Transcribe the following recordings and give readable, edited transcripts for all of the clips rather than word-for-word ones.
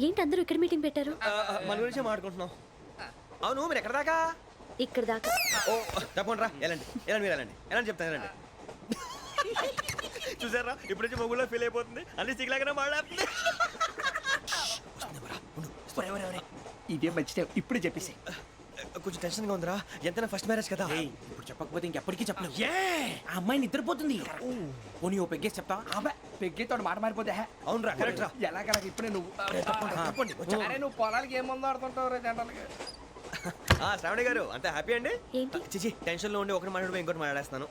ఏంటి అందరూ ఇక్కడ మీటింగ్ పెట్టారు? మన గురించి మాట్లాడుకుంటున్నాం. అవును, మీరు ఎక్కడ దాకా? ఇక్కడ దాకా. ఓ తప్పకుండా రా, వెళ్ళండి వెళ్ళండి, మీరు వెళ్ళండి వెళ్ళండి, చెప్తాను వెళ్ళండి. చూసారా, ఇప్పుడు నుంచి మొగుల్లో ఫీల్ అయిపోతుంది, అన్ని సిగ్లాగానే మాట్లాడుతుంది. ఇదే మంచి టైం, ఇప్పుడు చెప్పేసి. కొంచెం టెన్షన్గా ఉందిరా, ఎంతైనా ఫస్ట్ మ్యారేజ్ కదా. ఇప్పుడు చెప్పకపోతే ఇంకెప్పటికీ చెప్పను. ఆ అమ్మాయి నిద్రపోతుంది. పోనీ ఓ పెగ్గేసి చెప్తా. పెగ్గేతో మాట మారిపోతే. అవునరా, కరెక్ట్ రా. ఎలాగలా ఇప్పుడే నువ్వు అరే నువ్వు పొలాలకి ఏం ముందు ఆడుతుంటావు రే జనరల్గా. శ్రావణి గారు అంతా హ్యాపీ అండి? ఏంటి? చిచి, టెన్షన్ లో ఉండి ఒకటి మాట్లాడిపోయి ఇంకోటి మాట్లాడేస్తాను.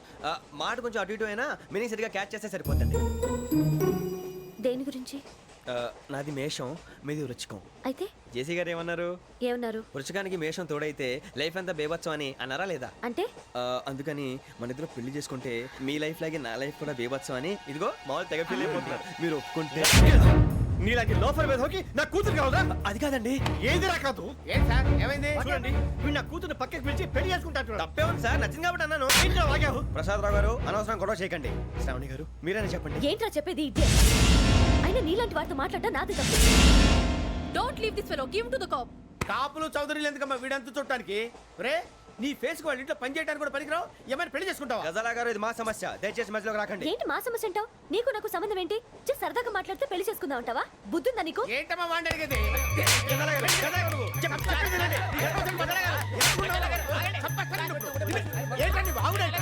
మాట కొంచెం అటు ఇటు అయినా మీనింగ్ సరిగా క్యాచ్ చేస్తే సరిపోతుంది. దేని గురించి? నాది మేషం, మీది వృచ్చికం. అయితే జేసీ గారు ఏమన్నారు? ఏమన్నారు? వృచ్చికానికి మేషం తోడైతే లైఫ్ అంతా బేబత్సం అని అన్నారా లేదా? అంటే అందుకని మన ఇద్దరు పెళ్లి చేసుకుంటే మీ లైఫ్ లాగే నా లైఫ్ కూడా బేబత్సం అని ఇదిగో మామూలు తెగ ఫీల్ అయిపోతున్నారు. మీరు ఒప్పుకుంటే నీలాంటి లోఫర్ మీద హోకి నా కూతురు కావదా? అది కాదండి. ఏది రాకాదు. ఏం సార్ ఏమైంది? చూడండి, వీడు నా కూతురు పక్కకి పిలిచి పెళ్లి చేసుకుంటాడు. తప్పే ఉంది సార్, నచ్చింది కాబట్టి అన్నాను. ప్రసాద్ రావు గారు అనవసరం గొడవ చేయకండి. శ్రావణి గారు మీరైనా చెప్పండి. ఏంట్రా చెప్పేది? ఇదే అయినా నీలాంటి వారితో మాట్లాడటం నాది తప్పు. Don't leave this fellow, give to the cop. కాపులు చౌదరులు ఎందుకమ్మా వీడంతా చూడటానికి? రే, నీ ఫేస్ కు వాళ్ళ ఇంట్లో పని చేయడానికి కూడా పనికిరావు. ఏమైనా పెళ్లి చేసుకుంటావా? గజాలా గారు, ఇది మా సమస్య, దయచేసి మధ్యలోకి రాకండి. ఏంటి మా సమస్య అంటావు? నీకు నాకు సంబంధం ఏంటి? జస్ట్ సరదాగా మాట్లాడితే పెళ్లి చేసుకుందాం అంటావా? బుద్ధుందా నీకు? ఏంటమ్మా వాడిని అడిగేది? ఏంటండి బాగుండేట?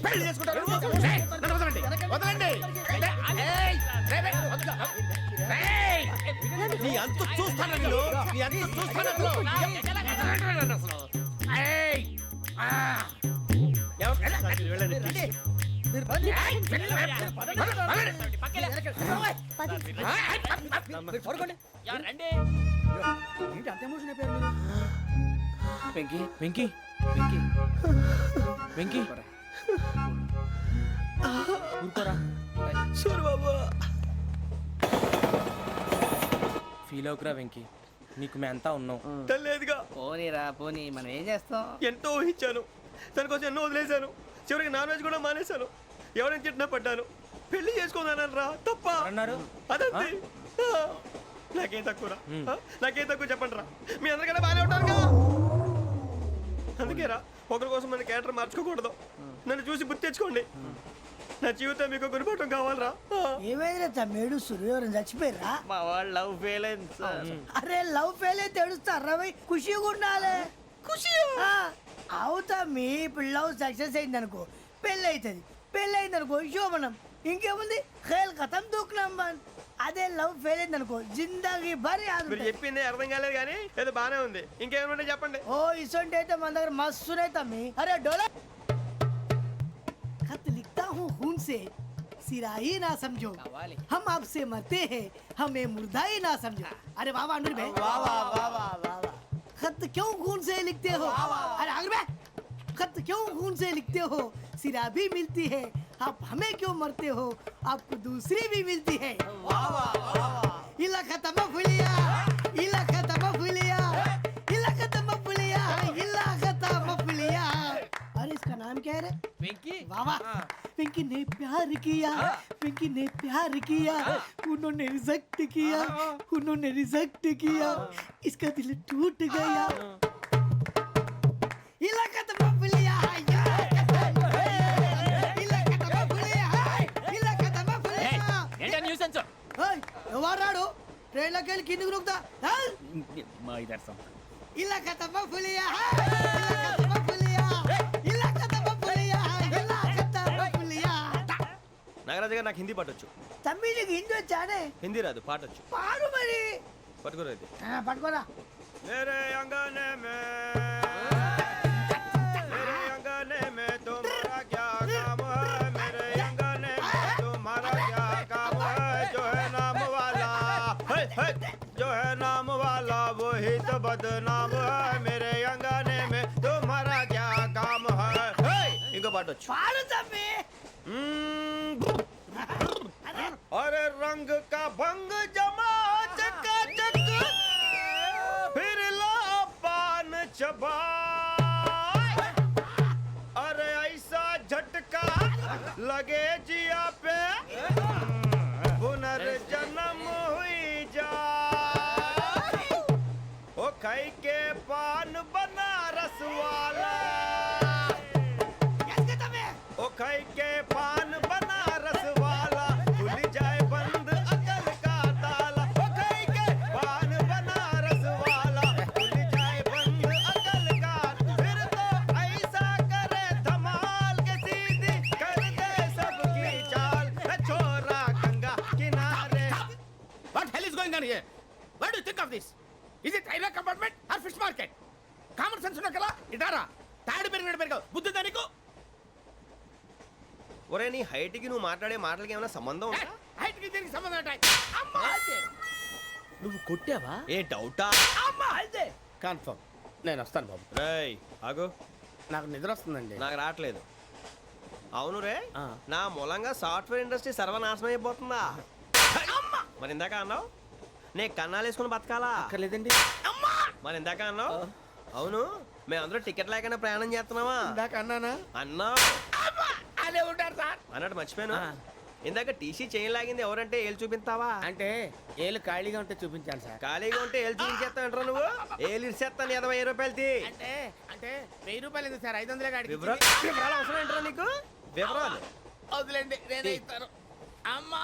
పెళ్లి చేసుకుంటారు. వదలండి. నీ అంత చూస్తాను, నీ అంత చూస్తాను. వెంకీ వెంకీ వెంకీ వెంకీ ఊరుకోరా. సూర్ బాబా, ఫీల్ అవుకురా వెంకీ, నీకు మేమంతా ఉన్నాం. తెలియదుగా. పోనీరా పోనీ, మనం ఏం చేస్తాం? ఎంతో ఊహించాను, తన కోసం ఎన్నో వదిలేశాను, చివరికి నాన్ వెజ్ కూడా మానేశాను. ఎవరైనా తిట్టినా పడ్డాను. పెళ్లి చేసుకున్నాను రా, తప్ప అన్నారు. అదంతే. నాకేం తక్కువ, నాకేం తక్కువ చెప్పండి రా. మీ అందరికన్నా బాగానే ఉంటారుగా. అందుకే రా, ఒకరి కోసం మన క్యారెక్టర్ మార్చుకోకూడదు. నన్ను చూసి గుర్తు తెచ్చుకోండి. నా జీవితం మీకు గురిపటం కావాలరా. ఏమైనా తమ్మేడు సూర్యవరం చచ్చిపోయిరా? మా వాళ్ళు లవ్ ఫెయిల్ అయింది సార్. అరే లవ్ ఫెయిల్ అయితే ఏడుస్తారా? ఖుషిగా ఉండాలి. ఖుషి అవుతా. మీ ఇప్పుడు లవ్ సక్సెస్ అయింది అనుకో, పెళ్ళి అవుతుంది. పెళ్ళి అయింది అనుకో శోభనం. ఇంకేముంది, ఖేల్ కథం దూకునాం బాన్. అదే లవ్ ఫెయిల్ అయింది అనుకో జిందాగీ భారీ. మీరు చెప్పింది అర్థం కాలేదు కానీ ఏదో బానే ఉంది. ఇంకేమైనా చెప్పండి. ఓ ఇసొంటి అయితే మన దగ్గర మస్తునే తమ్మి. అరే డోలా खत लिखता हूँ खून से, सिरा ही ना समझो, हम आपसे मरते हैं, हमें मुर्दा ही ना समझो. अरे वाह वाह अनुर भाई, वाह वाह वाह वाह वाह. खत क्यों खून से लिखते हो? अरे अनुर भाई, खत क्यों खून से लिखते हो? सिरा भी मिलती है, आप हमें क्यों मरते हो? आपको दूसरी भी मिलती है. वाह वाह वाह. इला खत्म फुलिया, इला खत्म फुलिया, इला खत्म फुलिया, इला खत्म फुलिया. अरे इसका नाम क्या है रे? వెంకీ. वाह वाह. पिंकी ने प्यार किया, पिंकी ने प्यार किया, उन्होंने रिजेक्ट किया, उन्होंने रिजेक्ट किया, इसका दिल टूट गया. इलाका तो बबलिया है, इलाका तो बबलिया है, इलाका तो बबलिया. ఏంటా న్యూసెన్స్? ओए ఎవరాడు ట్రైన్ లోకి వెళ్ళి కిందకి రుకుతా? మా ఇదర్సం. इलाका तो बबलिया है, इलाका तो बबलिया, इलाका तो बबलिया, इलाका तो बबलिया. నాగరాజు గారు, నాకు హిందీ పాటొచ్చు. తమ్మి నీకు హిందీ వచ్చానే? హిందీ రాదు, పాటొచ్చు. పాడు మరి. పట్టుకోరు అయితే. పట్టుకోరా. मेरे अंगने में, मेरे अंगने में तुम्हारा क्या काम है? मेरे अंगने में तुम्हारा क्या काम है? जो है नाम वाला, जो है नाम वाला वही तो बदनाम है. मेरे अंगने में तुम्हारा क्या काम है? इनको पाटो. పాడు తమ్మి. अरे रंग का भंग जमा चकाचक, फिर ला पान चबा. अरे ऐसा झटका लगे जिया पे, what do think of this is it railway compartment or fish market? Common sense ఉన్నా కదా ఇటారా తాడు పెరిగావు బుద్ధి దానికి. ఒరే నీ హైట్ కి నువ్వు మాట్లాడే మాటలకి ఏమైనా సంబంధం ఉందా? హైట్ కి దీనికి సంబంధం ఉంటాయి. అమ్మా నువ్వు కొట్టావా? ఏ డౌటా? అమ్మా అయితే కన్ఫర్మ్ నేను వస్తాను బాబు. రేయ్ ఆగు, నాకు నిద్ర వస్తుందండి. నాకు రావట్లేదు. అవును రే, ఆ. నా మూలంగా సాఫ్ట్వేర్ ఇండస్ట్రీ సర్వనాశనం అయిపోతుందా? మరి ఇందాక అన్నావు నే కన్నాలు వేసుకుని బతకాలా? అక్కర్లేదండి. మరి ఇందాక అన్నావు అవును మేమందరూ టికెట్ లేకుండా ప్రయాణం చేస్తున్నావా? ఇందాక అన్నానా? అన్నావు. అదే ఉంటారు సార్. అన్నట్టు మర్చిపోయాను. ఆ. ఇందాక టీసీ చేయి లాగింది ఎవరంటే ఏళ్ళు చూపిస్తావా? అంటే ఏళ్ళు ఖాళీగా ఉంటే చూపించాను సార్. ఖాళీగా ఉంటే ఏళ్ళు చూపించేస్తానంటారా నువ్వు? ఏళ్ళు ఇచ్చేస్తాను 20 రూపాయలు తీ. అంటే అంటే 1000 రూపాయలు ఎందుకు సార్? 500 కాడికి వివరాలు అవసరం ఏంటరా నీకు? వివరాలు వదిలేండి నేనే ఇస్తాను. అమ్మా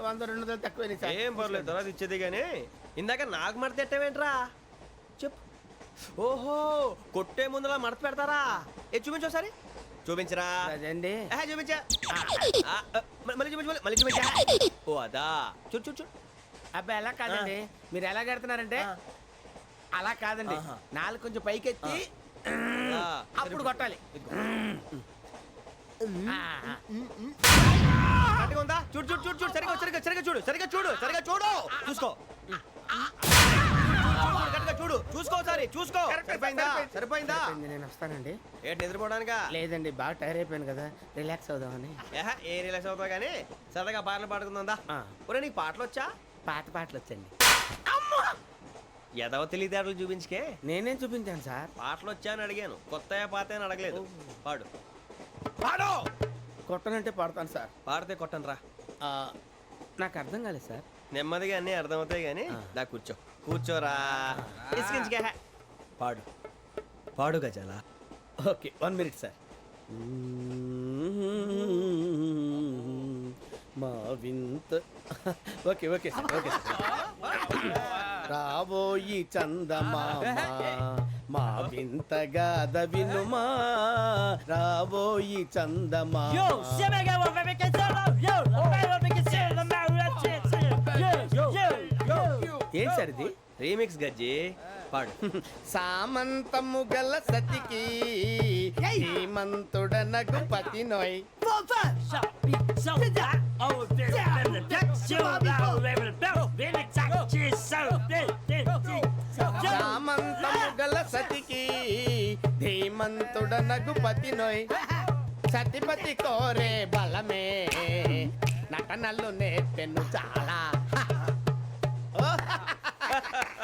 100 200 తక్కువ సార్. ఏం పర్లేదు తర్వాత ఇచ్చేది కానీ ఇందాక నాకు మడత ఎట్టవేంట్రా చెప్పు. ఓహో కొట్టే ముందులా మడత పెడతారా? ఏ చూపించు ఒకసారి. చూపించరా? అదండి. చూపించా. మళ్ళీ చూపించు మళ్ళీ చూపించా. ఓ అదా చూడు చూడు చూడు. అబ్బాయి ఎలా కాదండి, మీరు ఎలా కడుతున్నారంటే అలా కాదండి. ఆహా. నాలుగు కొంచెం పైకెత్తి ఆ, అప్పుడు కొట్టాలి. కరెక్ట్గా ఉందా? చూడు చూడు చూడు చూడు సరిగా సరిగా సరిగా చూడు సరిగా చూడు సరిగా చూడు చూసుకో. కరెక్ట్గా చూడు చూసుకో సరే చూసుకో. సరిపోయిందా? సరిపోయిందా? నేను వస్తానండి. ఏంటి నిద్రపోవడానికా? లేదండి బాగా టైర్ అయిపోయాను కదా, రిలాక్స్ అవుదామని. ఏ రిలాక్స్ అవుతావు కానీ సరదాగా పాటలు పాడుకుందా? ఆ. ఒరే నీకు పాటలు వచ్చా? పాత పాటలు వచ్చండి. ఎదవ తెలివితేటలు చూపించుకే. నేనేం చూపించాను సార్? పాటలు వచ్చా అని అడిగాను, కొత్త పాత అని అడగలేదు. పాడు పాడు. కొట్టనంటే పాడతాను సార్. పాడితే కొట్టను రా. ఆ, నాకు అర్థం కాలేదు సార్. నెమ్మదిగా అన్నీ అర్థమవుతాయి కానీ దా కూర్చో. కూర్చోరా. ఇసుకించుకే. పాడు పాడు గజాల. Okay 1 minute sir. మా వింత okay okay sir okay sir. రాబోయి చందమామ మా వింతగా వినుమా, రాబోయి చందమామ. ఏం సార్ ఇది? రీమిక్స్ గజ్జి. పాడు. సామంతము గల సతికి హేమంతుడనగు పతి నోయ్. సామంతము గల సతికి ధీమంతుడనగు పతి నోయ్. సతిపతి కోరే బలమే నటనలు నేర్పెను చాలా.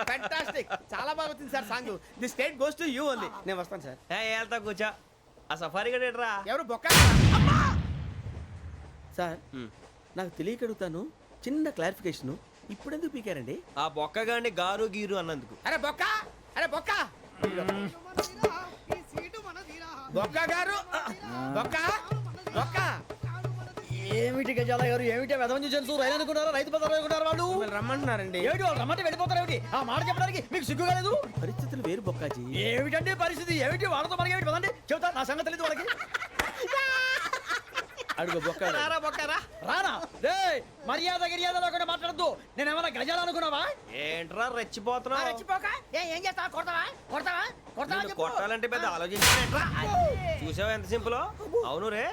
ఫ్యాంటాస్టిక్, చాలా బాగా వచ్చింది sir song. The state goes to you only. నేను వస్తాను సార్. వెళ్తా కూర్చో. ఆ సఫారీ గడేట్రా. ఎవరు బొక్క సార్? నాకు తెలియక అడుగుతాను, చిన్న క్లారిఫికేషన్. ఇప్పుడు ఎందుకు పీకారండి? ఆ బొక్కగాండి గారు గీరు అన్నందుకు. అరే బొక్క, అరే బొక్క, బొక్క గారు, బొక్క బొక్క. ఏమిటి గజాల గారు, ఏమిటి వెదవని చూసారు? రైలు అనుకున్నారా? రైతు బజార్ అనుకున్నారు వాళ్ళు? మిమ్మల్ని రమ్మంటున్నారండి. ఏమిటి వాళ్ళు రమ్మంటే వెళ్ళిపోతారు? ఏమిటి ఆ మాట చెప్పడానికి మీకు సిగ్గు కాలేదు? పరిస్థితులు వేరు బొక్కాజీ. ఏమిటండి పరిస్థితి? ఏమిటి వాళ్ళతో మనకి ఏమిటి? పదండి చెబుతా, నా సంగతి తెలియదు వాళ్ళకి. అడుగు బొక్క. రారా బొక్కరా. రానా రే, మర్యాద గిర్యాద లేకుండా మాట్లాడద్దు. నేనేమన్నా గజాలు అనుకున్నావా? ఏంట్రా రెచ్చిపోతున్నావు? రెచ్చిపోక ఏం చేస్తావా? కొడతావా కొడతావా కొడతావా నిన్ను చెప్పు. కొట్టాలంటే పెద్ద ఆలోచించానేంట్రా. చూసావా ఎంత సింపుల్? అవును రే,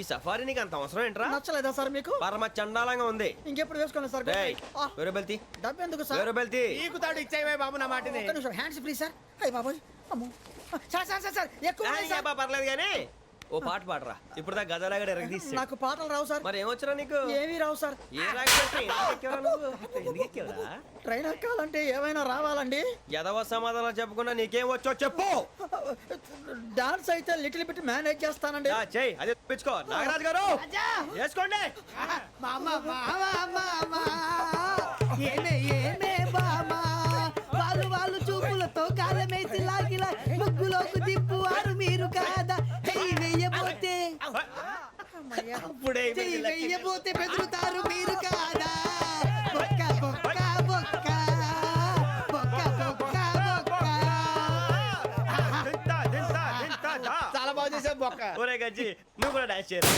ఈ సఫారీ నీకు అంత అవసరం ఏంట్రా? నచ్చలేదా సార్ మీకు? పరమ చండాలంగా ఉంది. ఇంకెప్పుడు వేసుకోండి సార్. డేయ్, వేరే బెల్తి డబ్బు ఎందుకు సార్? వేరే బెల్తి. నీకు తాడు ఇచ్చాయి బాబు నా మాటని. ఒక్క నిమిషం హ్యాండ్స్ ప్లీజ్ సార్. అయ్యి బాబోయ్ అమ్మో. సార్ సార్ సార్ సార్ ఎక్కువ ఉన్నాయి సార్. పర్లేదు కానీ ఓ పాట పాడరా. ఇప్పుడు దా గదలాగడ ఎరగదీసి. నాకు పాటలు రావు సార్. మరి ఏమొచ్చరా నీకు? ఏమీ రావు సార్. ఏ రాకపోతే ఎందుకు ఎక్కేవరా? ట్రైన్ ఎక్కాలంటే ఏమైనా రావాలండి. ఎదవ సమాధానం చెప్పకుండా నీకేం వచ్చో చెప్పు. డాన్స్ అయితే లిటిల్ బిట్ మేనేజ్ చేస్తానండి. చెయ్యి అదే తెప్పించుకో. నాగరాజు గారు వేసుకోండి. మామ మామ మామ ఏమే ఏమే బామా, వాళ్ళు వాళ్ళు చూపులతో కాలమేసి లాగిలా ముగ్గులోకి దిప్పువారు మీరు కాదా? చెయ్యి వెయ్యబోతే అప్పుడే చెయ్యి వెయ్యబోతే బెదురుతారు మీరు కాదా? బొక్క బొక్క బొక్క బొక్క బొక్క బొక్క. దింతా, దింతా, దింతా, దా. చాలా బాగా చేసావు బొక్క. ఒరే గజ్జి నువ్వు కూడా డాన్స్ చేయరా.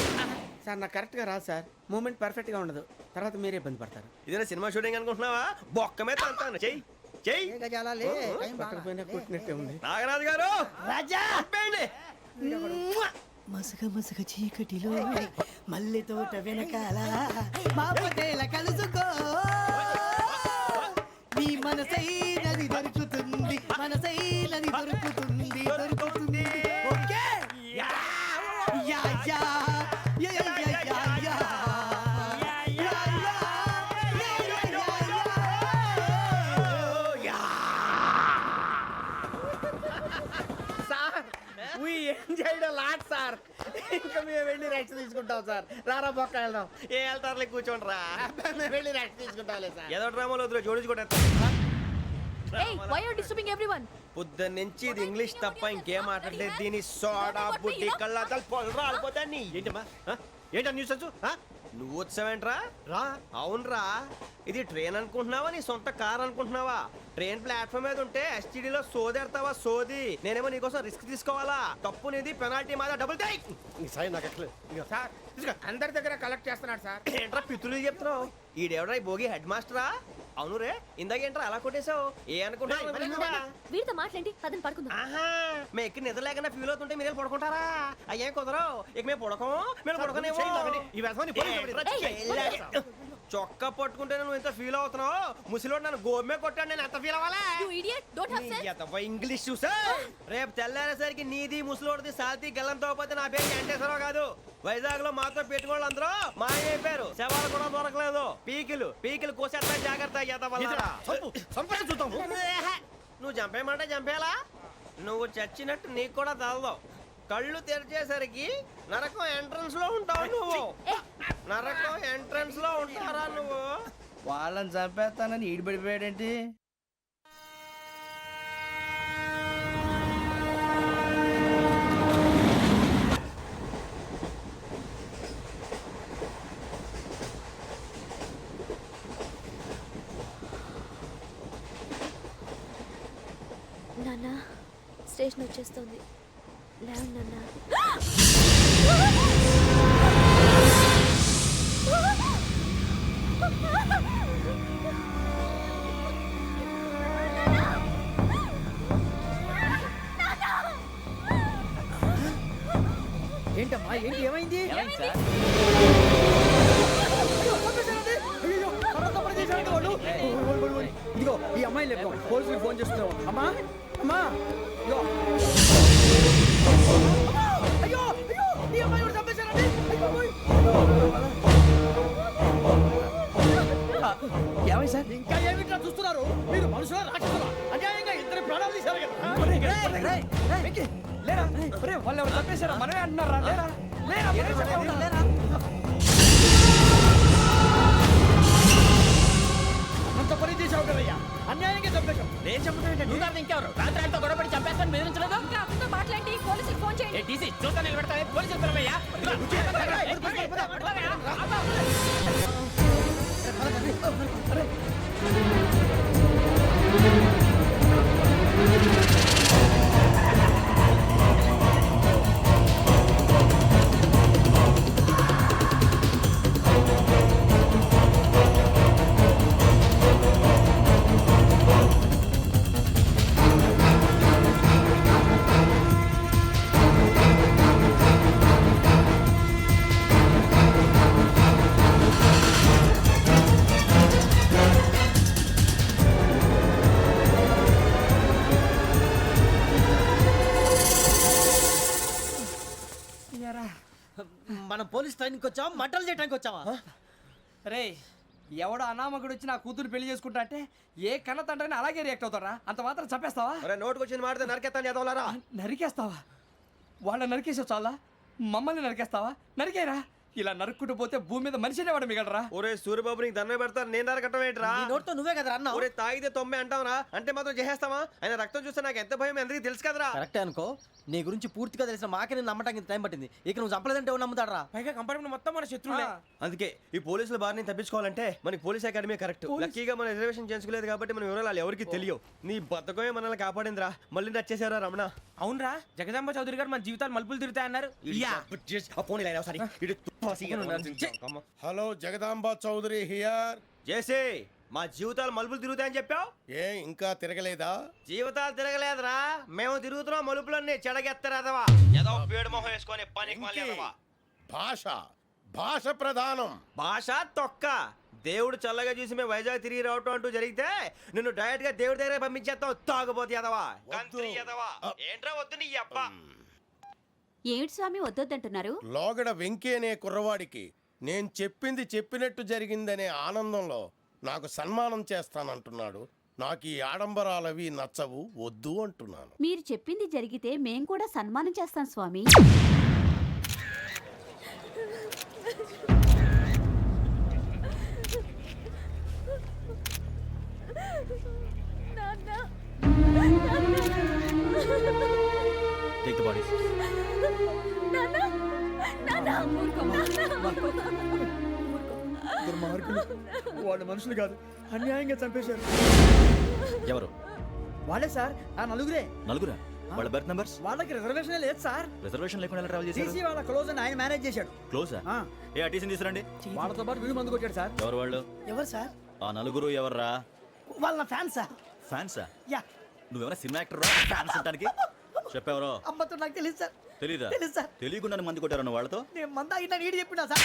సార్ నాకు కరెక్ట్గా రాదు సార్ మూమెంట్ పర్ఫెక్ట్గా ఉండదు తర్వాత మీరే ఇబ్బంది పడతారు ఇదేనా సినిమా షూటింగ్ అనుకుంటున్నావా? బొక్క మీద అంటాను. చెయ్యి చెయ్యి. ఏ గజాల లే, టైం బాగా. పక్కన కొట్టినట్టే ఉంది. నాగరాజు గారు రాజా ఆపేయండి. మసక మసక చీకటిలో మల్లె తోట వెనకాల మా పటేల కలుసుకో నీ మనసైనది దొరుకుతుంది మనసైనది దొరుకుతుంది దొరుకుతుంది okay yeah yeah yeah yeah yeah yeah yeah yeah sir we enjoyed lot sir ఇంకా మేము వెళ్ళి రెస్ట్ తీసుకుంటాం సార్ రారా బొక్క వెళ్దాం ఏ వెళ్తారులే కూర్చోండి రా. మేము వెళ్ళి రెస్ట్ తీసుకుంటాంలే సార్ ఏదో డ్రామాలో వద్దు జోడించుకుంటా. Hey, why are you disturbing everyone? పొద్దున్న నుంచి ఇది ఇంగ్లీష్ తప్ప ఇంకేం మాట్లాడలేదు. దీని సోడా బుడ్డి కళ్ళ పొలరా అల్పోతా నీ ఏంటమ్మా ఏంటా న్యూస్ వచ్చు? నువ్వు వచ్చావేంట్రా? రా. అవునరా, ఇది ట్రైన్ అనుకుంటున్నావా నీ సొంత కార్ అనుకుంటున్నావా? ట్రైన్ ప్లాట్ఫామ్ మీద ఉంటే ఎస్టీడీలో సోదేడతావా సోది? నేనేమో నీకోసం రిస్క్ తీసుకోవాలా? తప్పు నీది, పెనాల్టీ మాదా, డబుల్ టై. సాయి నాకు ఎట్లేదు. సార్ ఇదిగో, అందరి దగ్గర కలెక్ట్ చేస్తున్నాడు సార్. ఏంట్రా పితులు చెప్తున్నావు? ఈడెవడ్రా ఈ భోగి హెడ్ మాస్టరా? అవును రే, ఇందాకేంట్రా అలా కొట్టేశావు? ఏ అనుకుంటున్నావు? వీరితో మాట్లాడి అతను పడుకుందాం. ఆహా, మేము ఎక్కడ నిద్ర లేకుండా ఫీల్ అవుతుంటే మీరు పడుకుంటారా? అయ్యేం కుదరవు. ఇక మేము పడకం, మేము పడకనేమో. చొక్కా పట్టుకుంటే నువ్వు ఎంత ఫీల్ అవుతున్నావు? ముసలివాడు నన్ను గోమే కొట్టాడు, నేను ఎంత ఫీల్ అవ్వాలా? You idiot! Don't have sense! English చూసా? రేపు తెల్లారేసరికి నీది ముసలోడిది సాల్తీ గల్లంతో పోతే నా పేరు వెంకటేశ్వరరావు కాదు. వైజాగ్ లో మాతో పెట్టుకోళ్ళు అందరూ మాయమైపోయారు. శవాలు కూడా దొరకలేదు. పీకిలు కోసేస్తా జాగ్రత్త. నువ్వు చంపేయమంటే చంపేలా? నువ్వు చచ్చినట్టు నీకు కూడా తగదు. కళ్ళు తెరిచేసరికి నరకం ఎంట్రన్స్ లో ఉంటావు నువ్వు. నరకం ఎంట్రన్స్ లో ఉంటారా నువ్వు? వాళ్ళని చంపేస్తానని ఈడిపడిపోయాడేంటి? నాన్న, స్టేషన్ వచ్చేస్తుంది. లేవు నాన్న. ఏంటమ్మా ఏంటి ఏమైంది? ఇదిగో ఈ అమ్మాయి లేదు, పోలీసులకు ఫోన్ చేస్తున్నావు. అమ్మా అమ్మా ఇదిగో. అయ్యో అయ్యో ఈ అమ్మాయి కూడా చంపేశారండి. ఏమై సార్ ఇంకా ఏమిట్లా చూస్తున్నారు? మీరు మనుషుల రాక్షసులా? అన్యాయంగా ఇద్దరు ప్రాణాలు తీశారు కదా. లేరా వాళ్ళు ఎవరు చంపేశారా? మనమే అంటున్నారా? లేరా లేరా లేరా అంత పని చేసావు కదయ్యా, అన్యాయంగా చంపేశావు. నేను చెప్పడం నువ్వు కాదు ఇంకెవరు? రాత్రి ఆయనతో గొడవపడి చంపేస్తాను బెదిరించలేదు. ఇంకా అతనితో మాట్లాడి పోలీసులకు ఫోన్ చేయండి. టీసీ చూస్తా నిలబెడతావే, పోలీసులు పిలవయ్యా. మనం పోలీస్ ట్రైనింగ్కి వచ్చావా మంటలు చేయడానికి వచ్చావా? రే ఎవడో అనామకుడు వచ్చి నా కూతురు పెళ్లి చేసుకుంటా అంటే ఏ కన్న తండ్రిని అలాగే రియాక్ట్ అవుతారా? అంత మాత్రం చంపేస్తావా? నోటుకు వచ్చింది మాడితే నరికెత్తాను చదవాలరా. నరికేస్తావా? వాళ్ళ నరికేసావు చాలా, మమ్మల్ని నరికేస్తావా? నరికేరా. ఇలా నరుక్కుంటూ పోతే భూమి మీద మనిషినే వాడు మిగలరా. ఒరే సూర్యబాబు నీకు దండం పెడతారు, నేను నరకటం ఏంట్రా? నీ నోటితో నువ్వే కదా అన్నావు. ఒరే తాగితే తొమ్మే అంటావరా? అంటే మాత్రం చేసేస్తావా? ఆయన రక్తం చూస్తే నాకు ఎంత భయం అందరికీ తెలుసు కదరా. కరెక్టే అనుకో, నీ గురించి పూర్తిగా తెలిసిన మాకే నేను నమ్మటానికి ఇంత టైం పట్టింది. ఇక నువ్వు చంపలేదంటే ఎవరు నమ్ముతాడరా? పైగా కంపార్ట్మెంట్ మొత్తం మన శత్రువులే. అందుకే ఈ పోలీసుల బారిని తప్పించుకోవాలంటే మనకి పోలీస్ అకాడమీ కరెక్ట్. లక్కీగా మన రిజర్వేషన్ చేసుకోలేదు కాబట్టి మన వివరాలు ఎవరికి తెలియవు. నీ బతకమే మనల్ని కాపాడిందిరా. మళ్ళీ నచ్చేసారా రమణ? అవునరా, జగదాంబ చౌదరి గారు మన జీవితాలు మలుపులు తిరుగుతాయన్నారు. ఆ పోనీ లైన్ ఒకసారి. Hello Jagadamba Chowdary here. చేసి మా జీవితాలు మలుపులు తిరుగుతాయని చెప్పావు. ఏ ఇంకా తిరగలేదా? జీవితాలు తిరగలేదురా, మేము తిరుగుతున్నాం మలుపులన్నీ చెడగెత్తరాదవా. ఏదో పేడు మొహం వేసుకొని పనికి మళ్ళీ భాష భాష ప్రధానం. భాష తొక్క. దేవుడు చల్లగా చూసి మేము వైజాగ్ తిరిగి రావటం అంటూ జరిగితే నిన్ను డైరెక్ట్ గా దేవుడి దగ్గర పంపించేస్తాం. తాగబోతు ఎదవా, కంత్రి ఎదవా. ఏంట్రా వద్దు నీ అబ్బా. ఏమిటి స్వామి వద్దొద్దంటున్నారు? లోగడ వెంకీ అనే కుర్రవాడికి నేను చెప్పింది చెప్పినట్టు జరిగిందనే ఆనందంలో నాకు సన్మానం చేస్తానంటున్నాడు. నాకు ఈ ఆడంబరాలవి నచ్చవు, వద్దు అంటున్నాను. మీరు చెప్పింది జరిగితే మేం కూడా సన్మానం చేస్తాం స్వామి. Take the bodies. దుర్మార్గులు, వాళ్ళు మనుషులు కాదు, అన్యాయంగా చంపేశారు. ఎవరు? వాళ్ళే సార్, ఆ నలుగురే. నలుగురా? వాళ్ళ బర్త్ నంబర్స్? వాళ్ళకి రిజర్వేషన్ లేదు సార్. రిజర్వేషన్ లేకుండా ఎలా ట్రావెల్ చేశారు? టీసీ వాళ్ళ క్లోజ్ అని ఆయన మేనేజ్ చేశాడు. క్లోజా? ఆ. ఏ ఆ టీసీని తీసుకురండి. వాళ్ళతో పాటు వీళ్ళు మందు కొట్టాడు సార్. ఎవరు వాళ్ళు? ఎవరు సార్? ఆ నలుగురు ఎవర్రా? వాళ్ళ ఫ్యాన్ సార్. ఫ్యాన్సా? యా. నువ్వెవరా సినిమా యాక్టర్ రా ఫ్యాన్స్ అంటానికి? చెప్పెవరో? అమ్మతో నాకు తెలియదు సార్. తెలీదా? తెలీదు సార్. తెలియకుండా మంది కొట్టారన్న వాళ్ళతో? నేను మంద అయినా నీడి చెప్పినా సార్.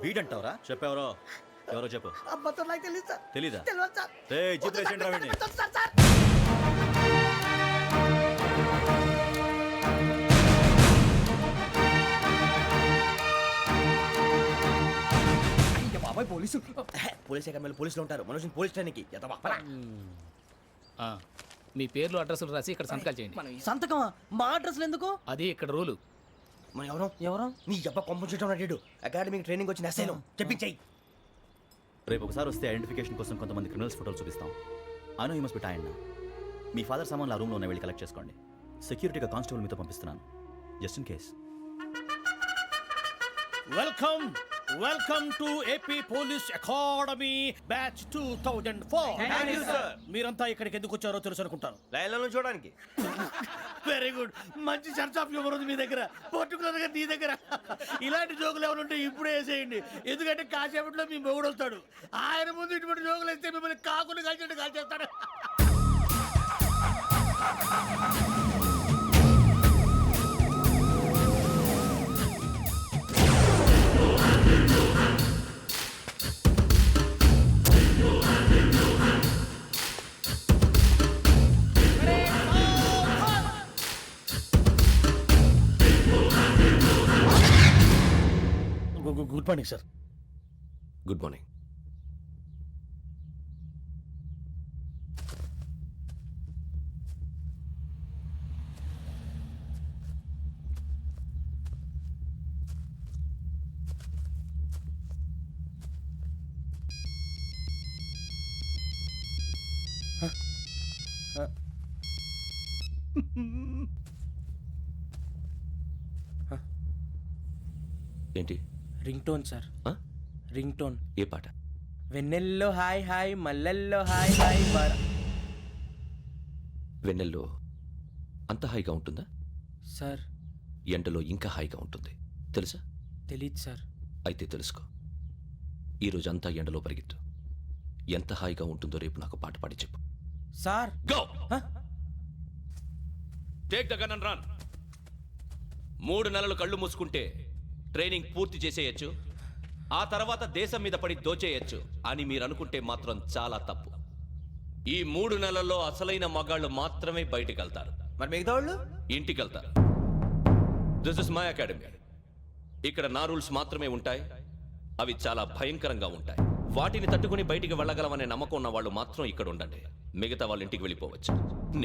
వీడంటావరా? చెప్పెవరో? ఎవరో చెప్పు. అమ్మతో నాకు తెలియదు సార్. తెలీదా? తెలియదు సార్. ఏయ్, జీప్ రేసేయండి రా వీడిని. వద్దు సార్, సార్. అయ్య బాబాయ్ పోలీసు. పోలీస్ అకాడమీలో పోలీసులు ఉంటారు. మనుషులు పోలీస్ ట్రైనింగ్కి ఎదవా. మీ పేర్లు అడ్రస్లు రాసి ఇక్కడ సంతకాలు చేయండి. సంతకమా? మా అడ్రస్లు ఎందుకు? అది ఇక్కడ రూలు. మనం ఎవరో నీ అబ్బా పంపించడం అడిగాడు. అకాడమిక్ ట్రైనింగ్ వచ్చిన అసైలం చెప్పించాయి. రేపు ఒకసారి వస్తే ఐడెంటిఫికేషన్ కోసం కొంతమంది క్రిమినల్స్ ఫోటోలు చూపిస్తాం. I know you must be tired now. Me father సామాన్లు ఆ రూమ్లో ఉన్న వెళ్ళి కలెక్ట్ చేసుకోండి. సెక్యూరిటీగా కానిస్టేబుల్ మీతో పంపిస్తున్నాను, just in case. Welcome welcome to AP police academy batch 2004. మీరంతా ఇక్కడికి ఎందుకు వచ్చారో తెలుసు అనుకుంటాను. లైన్లను చూడడానికి. వెరీ గుడ్, మంచి చర్చ్ ఆఫ్ హ్యూమర్ ఉంది మీ దగ్గర, పర్టికులర్ గా నీ దగ్గర. ఇలాంటి జోకులు ఏమైనా ఉంటే ఇప్పుడే వేసేయండి, ఎందుకంటే కాసేపట్లో మీ మొగుడు వస్తాడు. ఆయన ముందు ఇటువంటి జోకులు వేస్తే మిమ్మల్ని కాకుని కాల్చేట్టు కాల్చేస్తాడు. Good morning sir. Good morning. ఏంటి? Ring tone sir. Ring tone. ఏ పాట? వెన్నెల్లో హాయ్ హాయ్, మల్లెల్లో హాయ్ హాయ్. వెన్నెల్లో అంత హాయిగా ఉంటుందా సార్? ఎండలో ఇంకా హాయిగా ఉంటుంది తెలుసా? తెలీదు సార్. అయితే తెలుసుకో. ఈరోజు అంతా ఎండలో పరిగెత్తు. ఎంత హాయిగా ఉంటుందో రేపు నాకు పాట పాడి చెప్పు. Sir go. Take the gun and run. 3 నెలలు కళ్ళు మూసుకుంటే ట్రైనింగ్ పూర్తి చేసేయచ్చు, ఆ తర్వాత దేశం మీద పడి దోచేయచ్చు అని మీరు అనుకుంటే మాత్రం చాలా తప్పు. ఈ 3 నెలల్లో అసలైన మగాళ్ళు మాత్రమే బయటికి వెళ్తారు. మరి మిగతా వాళ్ళు ఇంటికి వెళ్తారు. This is my academy. ఇక్కడ నా రూల్స్ మాత్రమే ఉంటాయి. అవి చాలా భయంకరంగా ఉంటాయి. వాటిని తట్టుకుని బయటికి వెళ్ళగలమనే నమ్మకం ఉన్న వాళ్ళు మాత్రం ఇక్కడ ఉండండి. మిగతా వాళ్ళు ఇంటికి వెళ్ళిపోవచ్చు.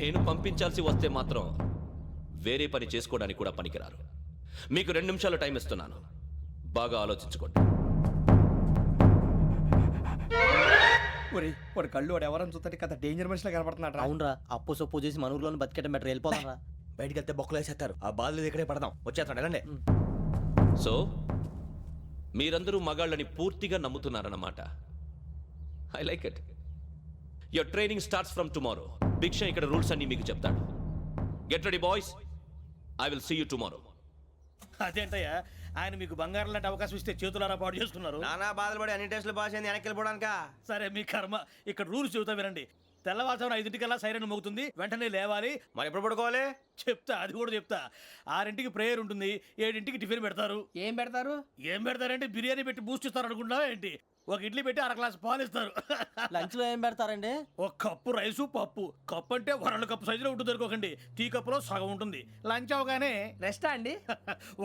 నేను పంపించాల్సి వస్తే మాత్రం వేరే పని చేసుకోవడానికి కూడా పనికిరారు. మీకు 2 నిమిషాలు టైం ఇస్తున్నాను, బాగా ఆలోచించుకోండి. వాడు కళ్ళు వాడు ఎవరని చూస్తే కదా డేంజర్ మనిషిలో కనపడుతున్నాడు. అవునరా, అప్పు సొప్పు చేసి మన ఊర్లో బతికేట బెటర్. వెళ్ళిపోతారా? బయటికి వెళ్తే బొక్కలు వేసేస్తారు. ఆ బాధలు ఇక్కడే పడదాం. వచ్చేస్తాడు వెళ్ళండి. సో మీరందరూ మగాళ్ళని పూర్తిగా నమ్ముతున్నారన్నమాట. I like it. Your training starts from tomorrow. భిక్ష ఇక్కడ రూల్స్ అన్ని మీకు చెప్తాడు. Get ready boys, I will see you tomorrow. అదేంటయ్యా, ఆయన మీకు బంగారం లాంటి అవకాశం ఇస్తే చేతులారా పాటు చేసుకున్నారు. నానా బాధలు పడి అన్ని టెస్టులు పాస్ అయింది వెనక్కి వెళ్ళిపోవడానికా? సరే మీ కర్మ. ఇక్కడ రూల్స్ చెబుతా వినండి. తెల్లవారుజామున 5:00కల్లా సైరన్ మోగుతుంది, వెంటనే లేవాలి. మరి ఎప్పుడు పడుకోవాలి? చెప్తా, అది కూడా చెప్తా. 6ంటికి ప్రేయర్ ఉంటుంది, 7ంటికి టిఫిన్ పెడతారు. ఏం పెడతారు? ఏం పెడతారంటే బిర్యానీ పెట్టి బూస్ట్ ఇస్తారు అనుకుంటున్నావా ఏంటి? ఒక ఇడ్లీ పెట్టి 1/2 గ్లాస్ పాలు ఇస్తారు. లంచ్ లో ఏం పెడతారండి? ఒక కప్పు రైసు పప్పు. కప్పు అంటే 1/2 కప్పు సైజులో ఉంటుంది అనుకోకండి. టీ కప్పులో సగం ఉంటుంది. లంచ్ అవగానే రెస్టా అండి?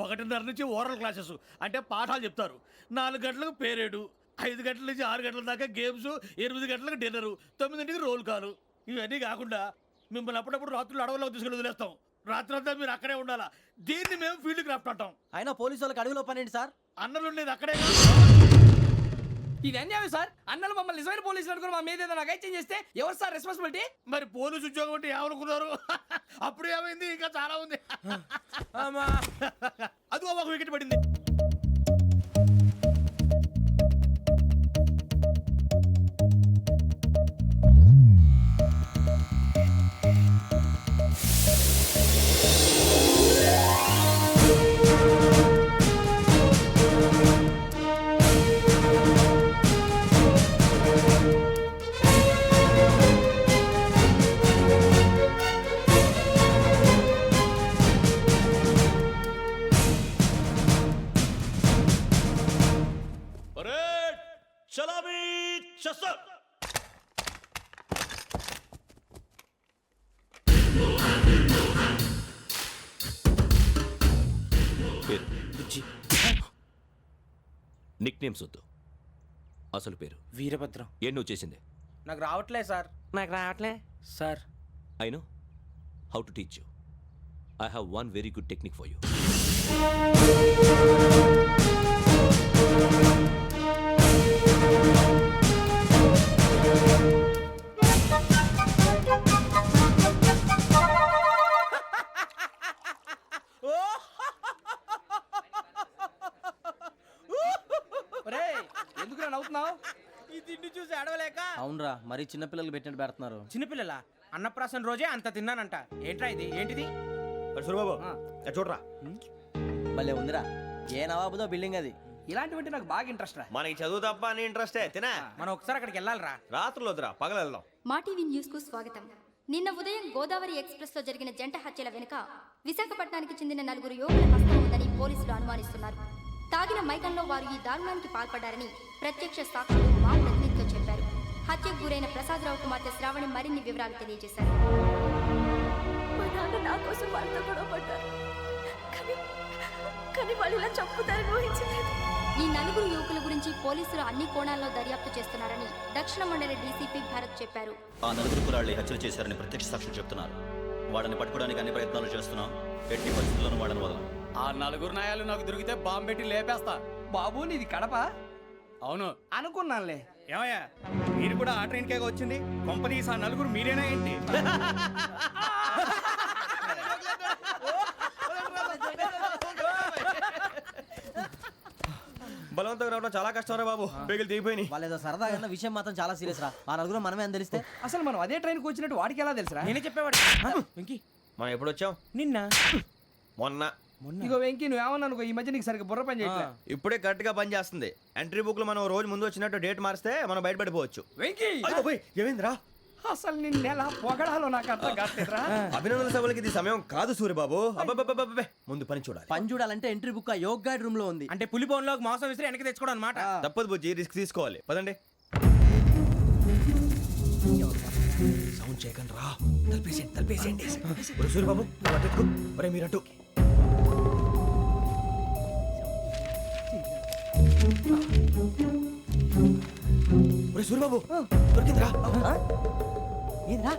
1:30 నుంచి ఓరల్ క్లాసెస్ అంటే పాఠాలు చెప్తారు. 4 గంటలకు పేరేడు, 5 గంటల నుంచి 6 గంటల దాకా గేమ్స్, 8 గంటలకు డిన్నరు, 9ంటికి రోల్ కాలు. ఇవన్నీ కాకుండా మిమ్మల్ని అప్పుడప్పుడు రాత్రులు అడవుల్లో తీసుకెళ్ళి వదిలేస్తాం. రాత్రి అంతా మీరు అక్కడే ఉండాలా. దీన్ని మేము ఫీల్డ్ క్రాఫ్ట్ అంటాం. అయినా పోలీసు వాళ్ళకి అడవిలో పని ఏంటి సార్? అన్నలు ఉండేది అక్కడే. ఇది అన్యాయం సార్. అన్నలు మమ్మల్ని నిజమైన పోలీసులు అనుకుని మా మీద ఏదైనా అగైత్యం చేస్తే ఎవరు సార్ రెస్పాన్సిబిలిటీ? మరి పోలీసు ఉద్యోగం అంటే ఏమనుకున్నారు? అప్పుడు ఏమైంది? ఇంకా చాలా ఉంది. అది ఒక వికెట్ పడింది. నిక్ నేమ్స్ వద్దు, అసలు పేరు. వీరభద్రం. ఏం నువ్వు చేసింది? నాకు రావట్లే సార్. నాకు రావట్లే sir. I know how to teach you. I have one very good technique for you. ఎందుకు నవ్వుతున్నావు? ఈ తిండి చూసి అడవలేక. అవునరా, మరి చిన్నపిల్లలు పెట్టినట్టు పెడుతున్నారు. చిన్నపిల్లల అన్నప్రాసన రోజే అంత తిన్నానంట. ఏంట్రా ఇది? ఏంటిది? సూరిబాబు చూడరా. భలే ఉందిరా. ఏ నవాబుదో బిల్డింగ్ అది. ఇలాంటివంటే నాకు బాగా ఇంట్రెస్ట్ రా. మనకి చదువు తప్ప అని ఇంట్రెస్టే. తినా మనం ఒకసారి అక్కడికి వెళ్ళాలిరా. రాత్రులు వద్దురా, పగలు వెళ్దాం. మా టీవీ న్యూస్ కు స్వాగతం. నిన్న ఉదయం గోదావరి ఎక్స్ప్రెస్ లో జరిగిన జంట హత్యల వెనుక విశాఖపట్నానికి చెందిన 4 యువకుల హస్తం ఉందని పోలీసులు అనుమానిస్తున్నారు. తాగిన మైకంలో వారు ఈ దారుణానికి పాల్పడ్డారని ప్రత్యక్ష సాక్షులు మా ప్రతినిధితో చెప్పారు. హత్యకు గురైన ప్రసాదరావు కుమార్తె శ్రావణి మరిన్ని వివరాలు తెలియజేశారు. మా నాన్న నా కోసం వాళ్ళతో గొడవ పడ్డారు, కానీ వాళ్ళు ఇలా చంపుతారని ఊహించలేదు. ఈ 4 యువకుల గురించి పోలీసులు అన్ని కోణాల్లో దర్యాప్తు చేస్తున్నారని దక్షిణ మండలి డీసీపీ భరత్ చెప్పారు. ఆ 4 కులాళ్ళే హత్యలు చేశారని ప్రత్యక్ష సాక్షులు చెప్తున్నారు. వాళ్ళని పట్టుకోవడానికి అన్ని ప్రయత్నాలు చేస్తున్నాం. ఎట్టి పరిస్థితుల్లోనూ వాళ్ళని వదలం. ఆ 4 నాయాలు నాకు దొరికితే బాంబు పెట్టి లేపేస్తా. బాబు నీది కడప? అవును అనుకున్నానులే. ఏమయ్యా, మీరు కూడా ఆ ట్రైన్ కేగా వచ్చింది? కంపెనీస్ ఆ 4 మీరేనా ఏంటి? బలవంతంగా రావడం చాలా కష్టం రా బాబు. బేగులు దిగిపోయినాయి. వాళ్ళేదో సరదాగా విషయం మాత్రం చాలా సీరియస్ రా. ఆ 4 మనమే అని తెలిస్తే అసలు మనం అదే ట్రైన్కి వచ్చినట్టు వాడికి ఎలా తెలుసురా? నేనే చెప్పేవాడు. వెంకీ, మనం ఎప్పుడు వచ్చాం? నిన్న మొన్న. ఇగో వెంకీ, నువ్వేమన్నా అనుకో, ఈ మధ్య నీకు సరిగ్గా బుర్ర పని చేయట్లే. ఇప్పుడే కరెక్ట్ గా పని చేస్తుంది. ఎంట్రీ బుక్ లో మనం రోజు ముందు వచ్చినట్టు డేట్ మారిస్తే మనం బయటపడిపోవచ్చు. వెంకీ, ఏమైందిరా? అసలు నిన్న ఎలా పొగడాలో నాకు అర్థం కాట్లేదురా. అభినందన సభలకి ఇది సమయం కాదు సూరిబాబు. అబ్బబ్బబ్బబ్బబ్బే, ముందు పని చూడాలి. పని చూడాలంటే ఎంట్రీ బుక్ ఆ యోగ్ గైడ్ రూమ్ లో ఉంది. అంటే పులి బోన్లోకి మాంసం విసిరి వెనక్కి తెచ్చుకోవడం అనమాట. తప్పదు బుజ్జి, రిస్క్ తీసుకోవాలి. పదండి. సౌండ్ చేయకండి రా. తలపేసేయండి. సూరిబాబు నువ్వు అటు ఎక్కు. ఒరే మీరు అటు. ఒరే సూరిబాబు, దొరికిందిరా. ఏంద్రా